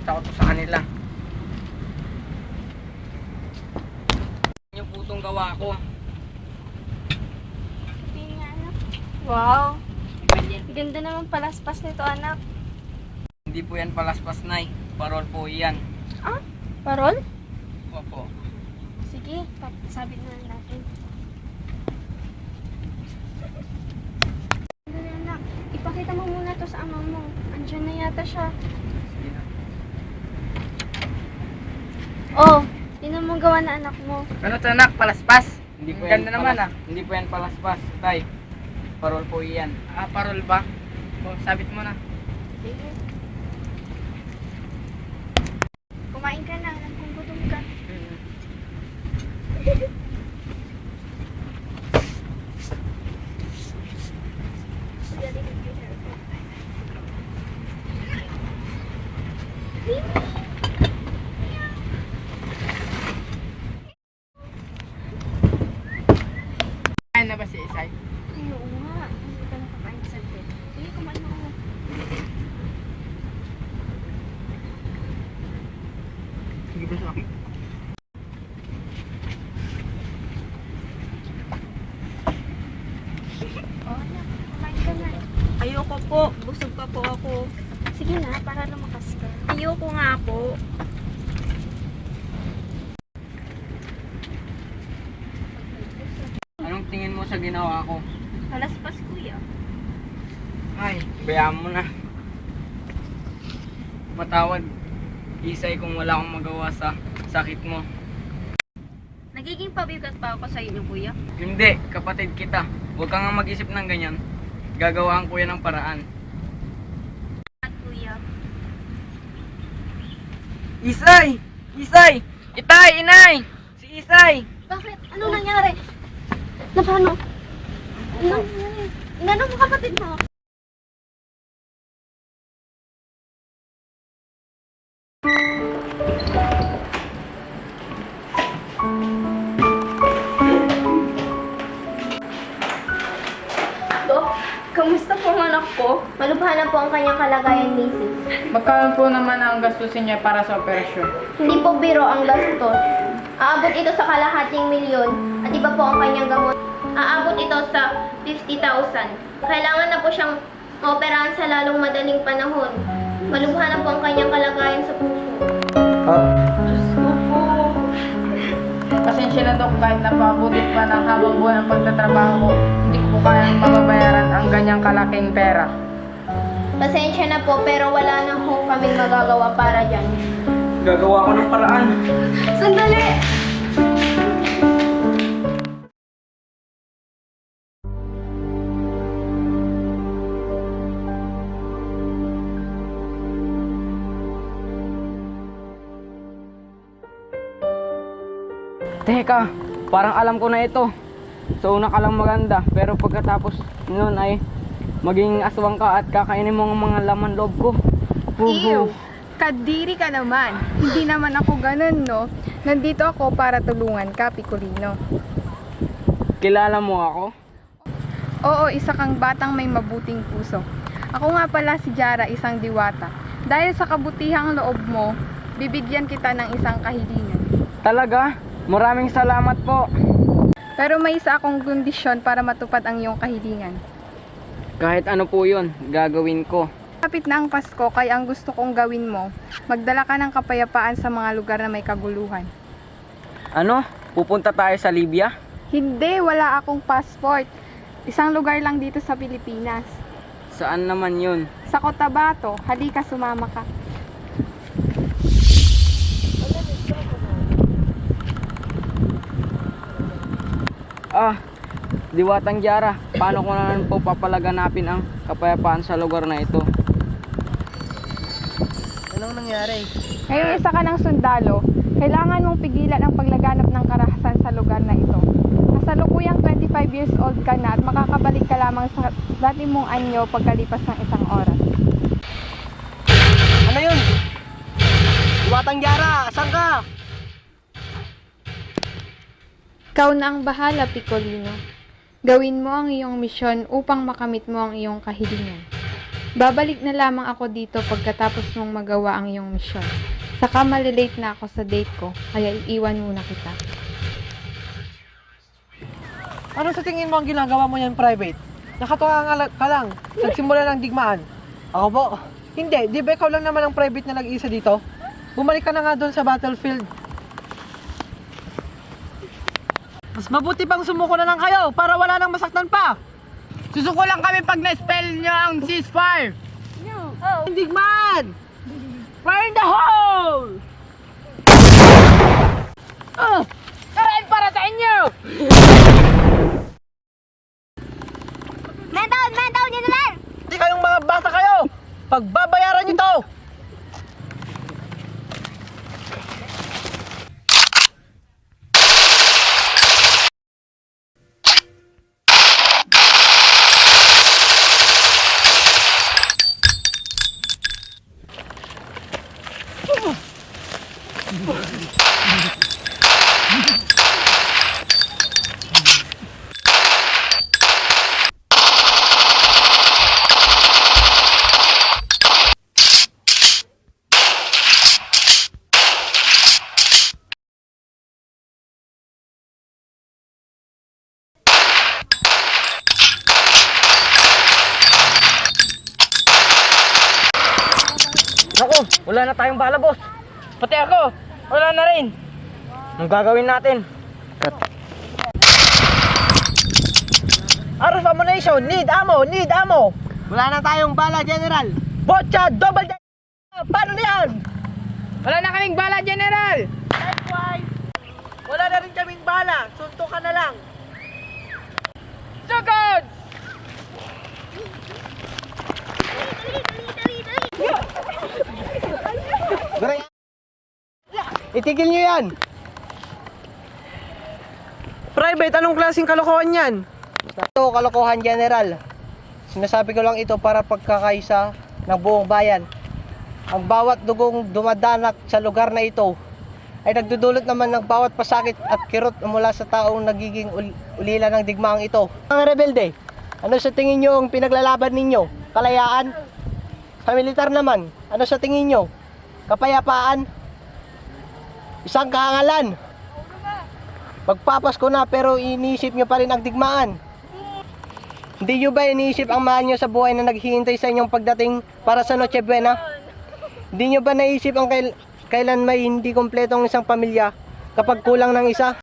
Ipapakita ko to sa kanila. Yung putong gawa ko. Wow. Ganda naman palaspas nito, anak. Hindi po yan palaspas, Nay. Parol po yan. Ah? Parol? Opo. Sige, sabit na lang natin. Dali, anak. Ipakita mo muna to sa ama mo. Andiyan na yata siya. Sige na. Oh, tinan mo gawa na anak mo. Ano to, anak? Palaspas? Hindi po Ganda naman, Hindi po yan palaspas, Tay. Parol po yan. Ah, parol ba? O, sabit mo na. Sige. Kumain ka na, alam kong gutom ka. Kain na ba si Isay? Ay, oo nga. Hindi ka nakakain sa bed. Sige, kumain mo ako. Sige ba sa akin? Oh, anak. Kumain ka na. Ayoko po. Busog pa po ako. Sige na, para lumakas ka. Ayoko nga po. Anong tingin mo sa ginawa ko? Palaspas, kuya. Ay, bayaan mo na. Matawad, Isay, kung wala akong magawa sa sakit mo. Nagiging pabigat pa ako sa inyo, kuya. Hindi, kapatid kita. Huwag kang nga mag-isip ng ganyan. Gagawaan ko yan ng paraan. At kuya. Isay! Isay! Itay! Inay! Si Isay! Bakit? Ano nangyari? Na paano? Ano nangyari? Inano mo kapatid mo? Dok, kamusta po ang anak ko? Malubha na po ang kanyang kalagayan, misis. Magkano po naman ang gastusin niya para sa operasyon? Hindi po biro ang gastos. Aabot ito sa kalahating milyon at iba po ang kanyang gamot. Aabot ito sa 50,000. Kailangan na po siyang maoperahan sa lalong madaling panahon. Malubha na po ang kanyang kalagayan sa puso. Diyos ko po. Pasensya na, Dok, kahit napabutit pa ng habang buhay ang pagtatrabaho ko, hindi ko po kayang mababayaran ang ganyang kalaking pera. Pasensya na po pero wala na ho kaming magagawa para dyan. Gagawa ko ng paraan. Sandali! Teka, parang alam ko na ito. Sa una ka lang maganda, pero pagkatapos nun ay maging aswang ka at kakainin mo ang mga laman loob ko. Ew! Kadiri ka naman. Hindi naman ako ganun, no? Nandito ako para tulungan ka, Picolino. Kilala mo ako? Oo, isa kang batang may mabuting puso. Ako nga pala si Jara, isang diwata. Dahil sa kabutihang loob mo, bibigyan kita ng isang kahilingan. Talaga? Maraming salamat po. Pero may isa akong kondisyon para matupad ang iyong kahilingan. Kahit ano po yun, gagawin ko. Kapit na ang Pasko, kaya ang gusto kong gawin mo, magdala ka ng kapayapaan sa mga lugar na may kaguluhan. Ano? Pupunta tayo sa Libya? Hindi, wala akong passport. Isang lugar lang dito sa Pilipinas. Saan naman yun? Sa Cotabato, halika sumama ka. Ah, Diwatang Jara, paano ko naman po papalaganapin ang kapayapaan sa lugar na ito? Anong nangyari? Ngayong isa ka ng sundalo, kailangan mong pigilan ang paglaganap ng karahasan sa lugar na ito. Kasalukuyang 25 years old ka na at makakabalik ka lamang sa dati mong anyo pagkalipas ng isang oras. Ano yun? Diwatang Jara, asan ka? Ikaw na ang bahala, Picolino. Gawin mo ang iyong misyon upang makamit mo ang iyong kahilingan. Babalik na lamang ako dito pagkatapos mong magawa ang iyong misyon. Saka malilate na ako sa date ko, kaya iiwan muna kita. Ano sa tingin mo ang ginagawa mo yan, Private? Nakatuwa ka lang. Nagsimula ng digmaan. Ako po. Hindi, di ba ikaw lang naman ang Private na nag-iisa dito? Bumalik ka na nga doon sa battlefield. Mas mabuti pang sumuko na lang kayo para wala nang masaktan pa. Susuko lang kami pag na-spell nyo ang ceasefire. Digmaan! Fire in the hole! Karain para sa inyo! Man down, General! Hindi kayong mga bata kayo! Pagbabayaran nyo to! Naku, wala na tayong bala, boss. Pati ako, wala na rin. Anong gagawin natin? Arrow ammunition! Need ammo! Need ammo! Wala na tayong bala, General! Botcha! Double deck! Paano na yan? Wala na kaming bala, General! Likewise! Wala na rin kaming bala! Sunto ka na lang! Sugod! Guray! Itigil nyo yan! Private, anong klaseng kalokohan yan? Ito, kalokohan, General. Sinasabi ko lang ito para pagkakaisa ng buong bayan. Ang bawat dugong dumadanak sa lugar na ito ay nagdudulot naman ng bawat pasakit at kirot mula sa taong nagiging ulila ng digmaang ito. Mga rebelde, ano sa tingin nyo ang pinaglalaban ninyo? Kalayaan? Sa militar naman, ano sa tingin nyo? Kapayapaan? Isang kahangalan? Magpapasko na pero iniisip nyo pa rin ang digmaan. Hindi nyo ba iniisip ang mahal nyo sa buhay na naghihintay sa inyong pagdating para sa Noche Buena? Hindi nyo ba naisip ang kailan may hindi kompletong isang pamilya kapag kulang ng isa?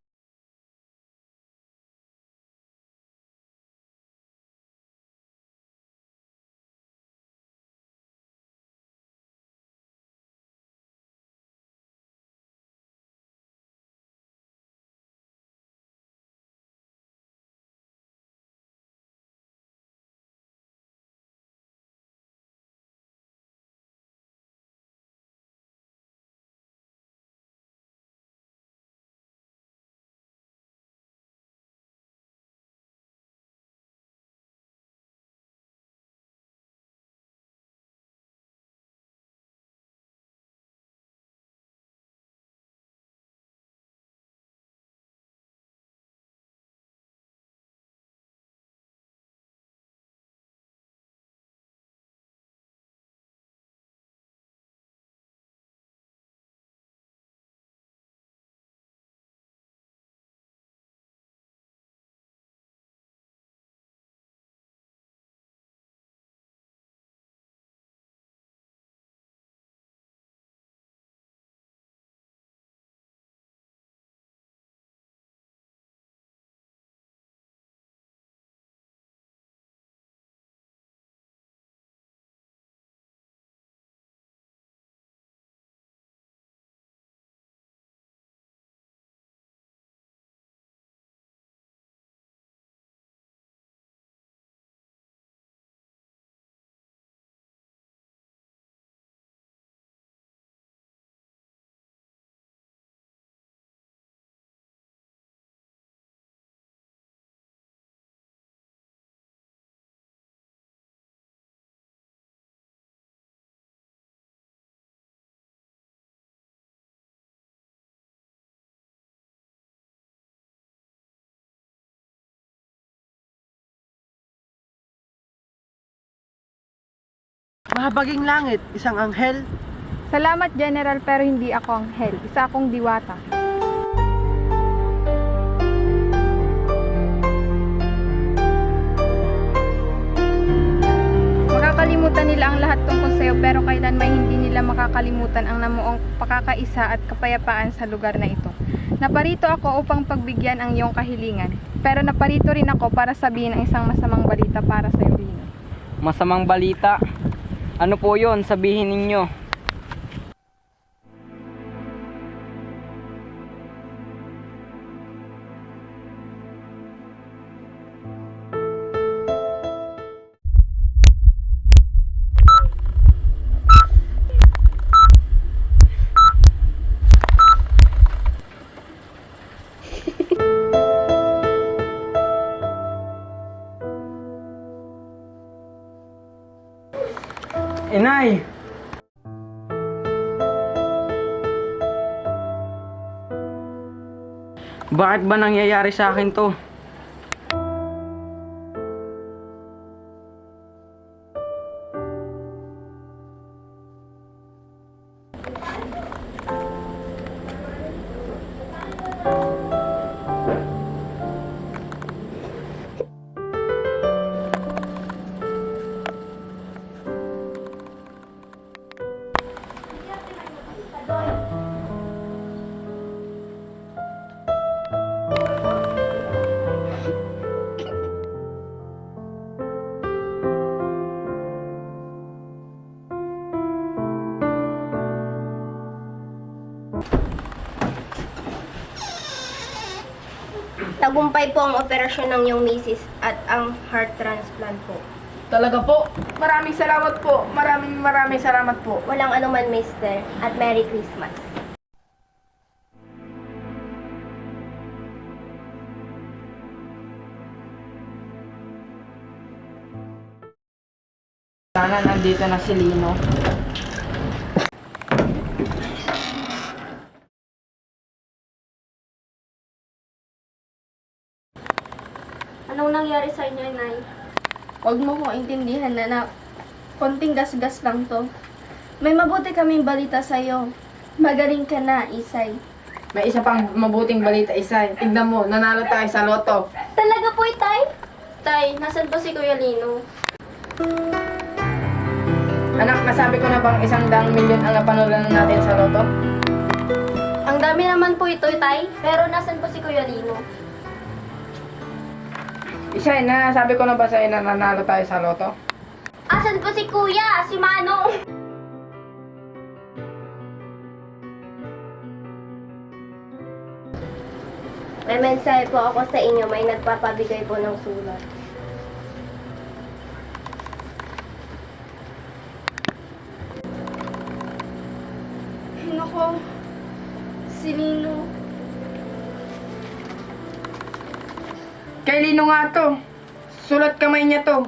Mahabaging langit, isang anghel. Salamat, General, pero hindi ako anghel. Isa akong diwata. Makakalimutan nila ang lahat tungkol sa'yo, pero kailanman hindi nila makakalimutan ang namuong pakakaisa at kapayapaan sa lugar na ito. Naparito ako upang pagbigyan ang iyong kahilingan, pero naparito rin ako para sabihin ang isang masamang balita para sa'yo, Lino. Masamang balita? Ano po yon? Sabihin ninyo. Inay! Bakit ba nangyayari sa akin to? Tagumpay po ang operasyon ng iyong misis at ang heart transplant po. Talaga po. Maraming salamat po. Maraming salamat po. Walang anuman, mister, at Merry Christmas. Sana nandito na si Lino. Anong nangyari sa inyo, Nay? Huwag mo kong intindihan na konting gasgas lang to. May mabuti kaming balita sa'yo. Magaling ka na, Isay. May isa pang mabuting balita, Isay. Tignan mo, nanalo tayo sa loto. Talaga po, Tay? Tay, nasan po si Kuya Lino? Anak, nasabi ko na bang 100 milyon ang napanulan natin sa loto? Ang dami naman po ito, Tay. Pero nasan po si Kuya Lino? Isay, nasabi ko na ba sa'yo na nanalo tayo sa loto? Asan po si Kuya? Si Manong? May mensahe po ako sa inyo. May nagpapabigay po ng sulat. Ay, nako. Si Lino. Kay Lino nga to. Sulat kamay niya to.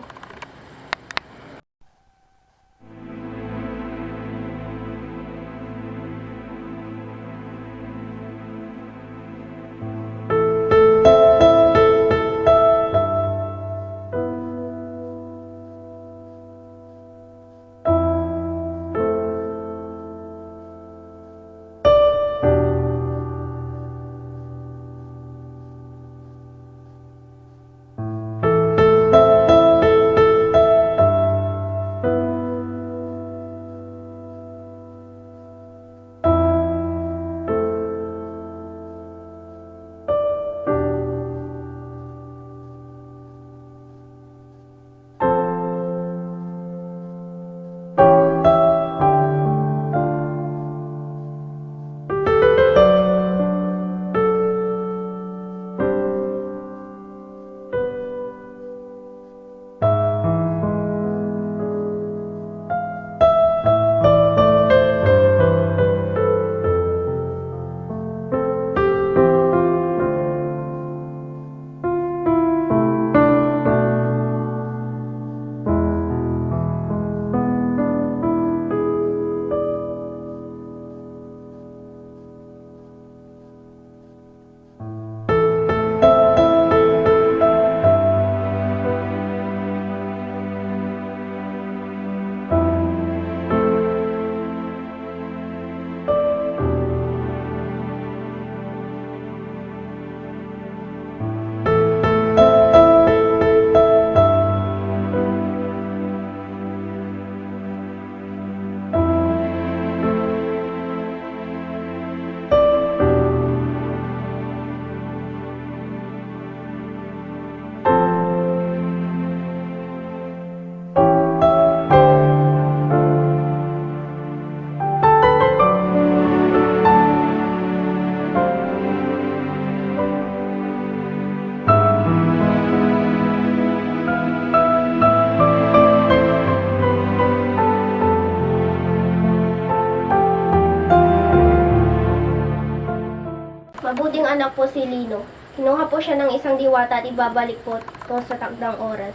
Mabuting anak po si Lino. Kinuha po siya ng isang diwata at ibabalik po to sa takdang oras.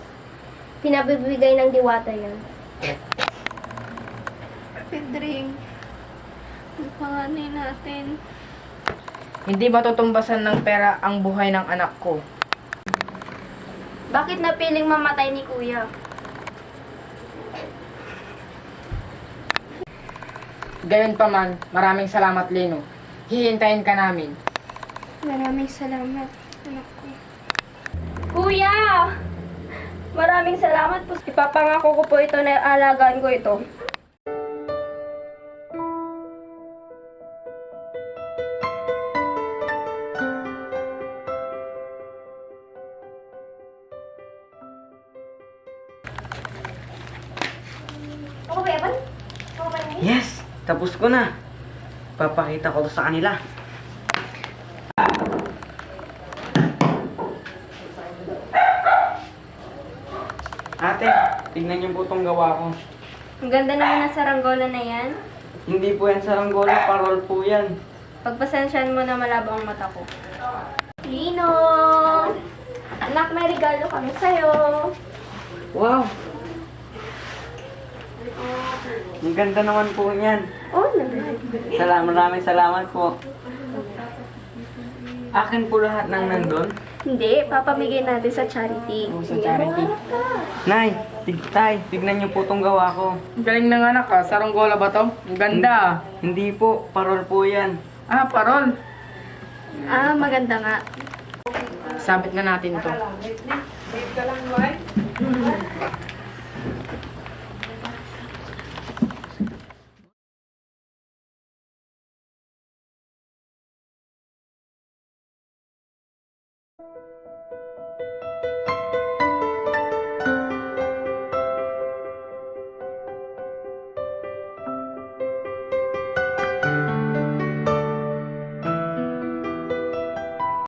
Pinabibigay ng diwata yan. Pedring, ang panganay natin. Hindi matutumbasan ng pera ang buhay ng anak ko. Bakit napiling mamatay ni Kuya? Gayunpaman, maraming salamat, Lino. Hihintayin ka namin. Maraming salamat, anak ko. Kuya! Maraming salamat po. Ipapangako ko po ito na alagaan ko ito. Ako ba, Evan? Ako ba, Nani? Yes! Tapos ko na. Papakita ko to sa kanila. Ate, tignan niyo po itong gawa ko. Ang ganda naman ng saranggola na yan. Hindi po yan saranggola, parol po yan. Pagpasensyahan mo na malabo ang mata ko. Lino! Anak, may regalo kami sa'yo. Wow! Ang ganda naman po niyan. Oh, naman. Maraming salamat po. Akin po lahat ng nandun. Hindi, papamigay natin sa charity. Sa charity. Nay, tignan niyo po itong gawa ko. Ang galing ng anak ka. Saranggola ba to? Ang ganda. Hindi po, parol po yan. Ah, parol. Ah, maganda nga. Sabit na natin ito.